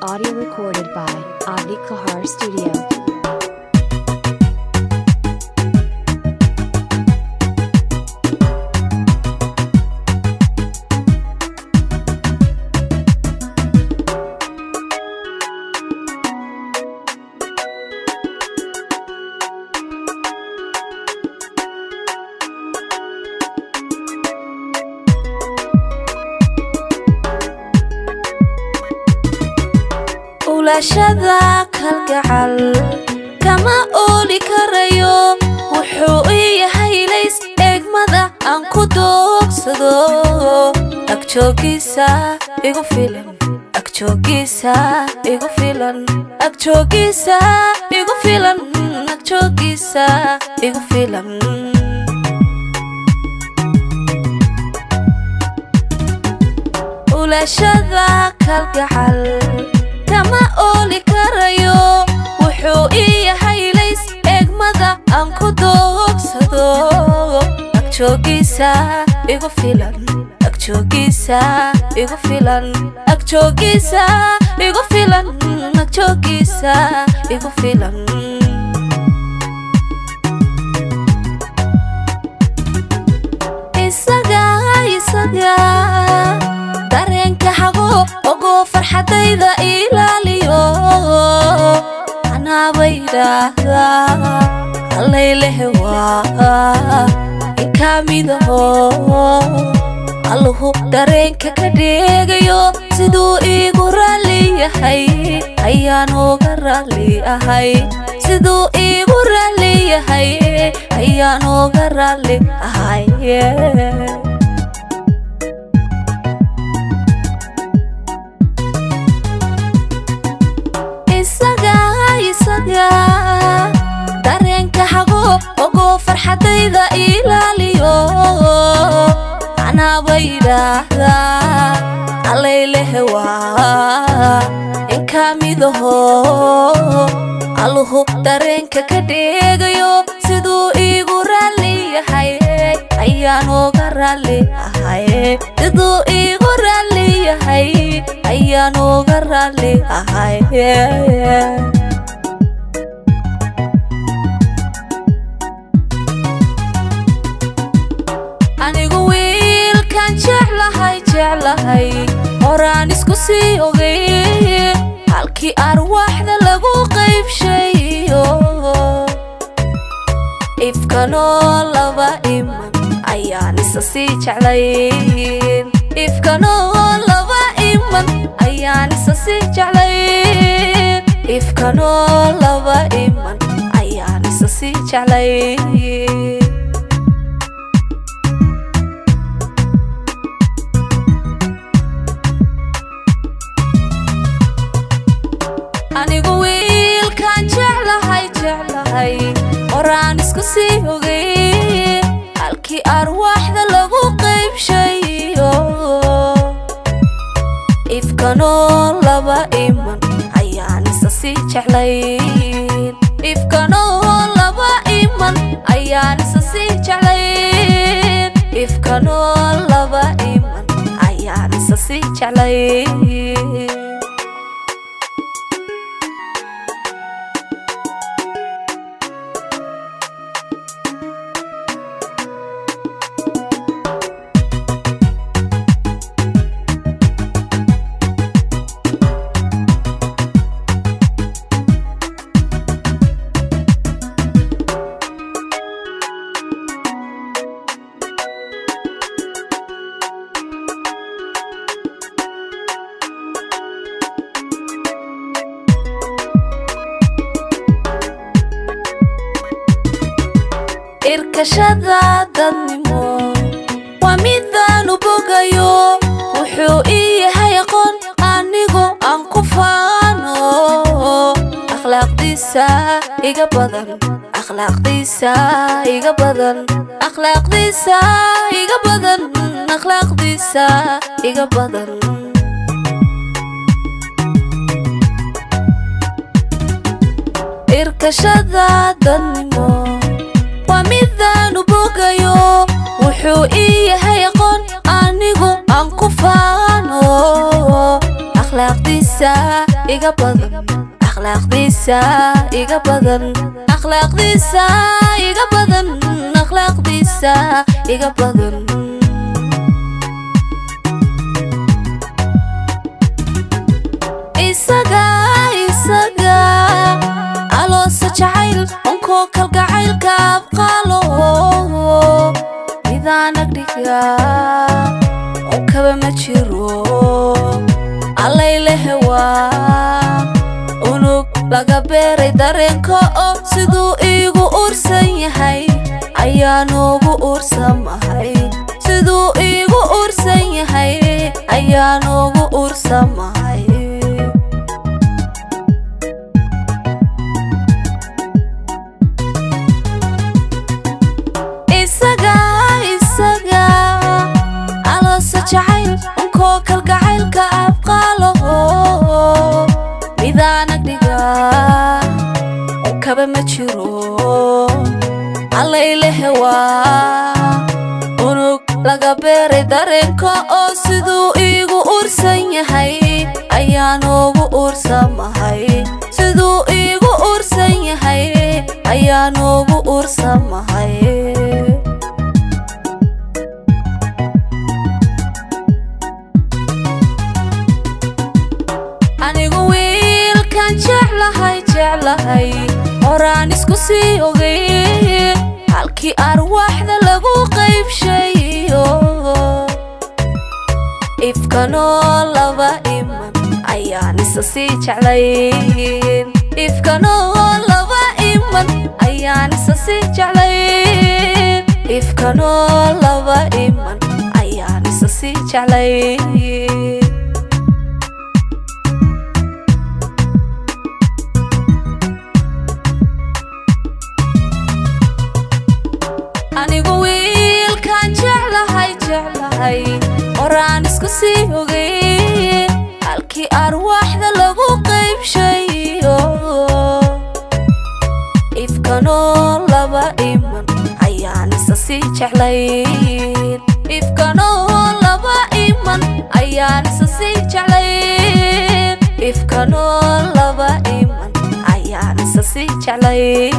Audio recorded by Abdi Kahar Studio. ulashada kalgacal kama ooli karayo wuxuu yahay lays eegmada aan ku doogsado agjoogisa igu filan agjoogisa igu filan agjoogisa igu filan agjoogisa igu filan ulashada kalgacal kama ooli karayo wuxuu yahay lays eegmada aan ku doogsado agjoogisa igu filan agjoogisa igu filan agjoogisa igu filan agjoogisa igu filan isaga dareenka xaqo ogo farxadayda ilaaliyo anaa baydaahda allaylehe waa inkamidaho alluhu dareenka ka dheegayo siduu iigu raalli yahay ayaan uga raalli ahay siduu iigu raalli yahay ayaan uga raalli ahay dareenka xaqo ogo farxadayda ilaaliyo anaa baydaahda allaylehe waa inkamidaho alluhu dareenka ka dheegayo siduu iigu raalli yahay ayaan uga raalli ahay siduu iigu raalli yahay ayaan uga raalli ahay anigu wiilkan jeclahay horaan isku sii ogay halkii arwaaxda lagu qaybshayo ifkanoo laba iman ayaan isa sii jeclayn ifkanoo laba iman ayaan isa sii jeclayn ifkanoo laba iman ayaan isa sii jeclayn anigu wiilkan jeclahay horaan isku sii ogay halkii arwaaxda lagu qaybshayo ifkanoo laba iman ayaan isa sii jeclayn ifkanoo laba iman ayaan isa sii jeclayn ifkanoo laba iman ayaan isa sii jeclayn irkashada dadnimo waa midaan u bogayo wuxuu yahay aqoon anigu aan ku faano akhlaaqdiisa iga badan akhlaaqdiisa iga badan akhlaaqdiisa iga badan akhlaaqdiisa iga badan irkashada dadnimo waa midaan u bogayo wuxuu yahay aqoon anigu aan ku faano akhlaaqdiisa iga badan akhlaaqdiisa iga badan akhlaaqdiisa iga badan akhlaaqdiisa iga badan isaga aloosa jacayl onkoo kalgacaylka abqaalo midaan agdhiga onkaba ma jiro allaylehe waa unug laga beeray dareenka oo siduu iigu ursan yahay ayaa noogu ursamahay siduu iigu ursan yahay ayaa noogu ursamahay isaga aloosa jacayl onkoo kalgacaylka abqaalo midaan agdhiga onkaba ma jiro allaylehe waa unug laga beeray dareenka oo siduu iigu ursan yahay ayaa noogu ursamahay siduu iigu ursan yahay ayaa noogu ursamahay anigu wiilkan jeclahay horaan isku sii ogay halkii arwaaxda lagu qaybshayo ifkanoo laba iman ayaan isa sii jeclayn ifkanoo laba iman ayaan isa sii jeclayn ifkanoo laba iman ayaan isa sii jeclayn anigu wiilkan jeclahay horaan isku sii ogay halkii arwaaxda lagu qaybshayo ifkanoo laba iman ayaan isa sii jeclayn ifkanoo laba iman ayaan isa sii jeclayn ifkanoo laba iman ayaan isa sii jeclayn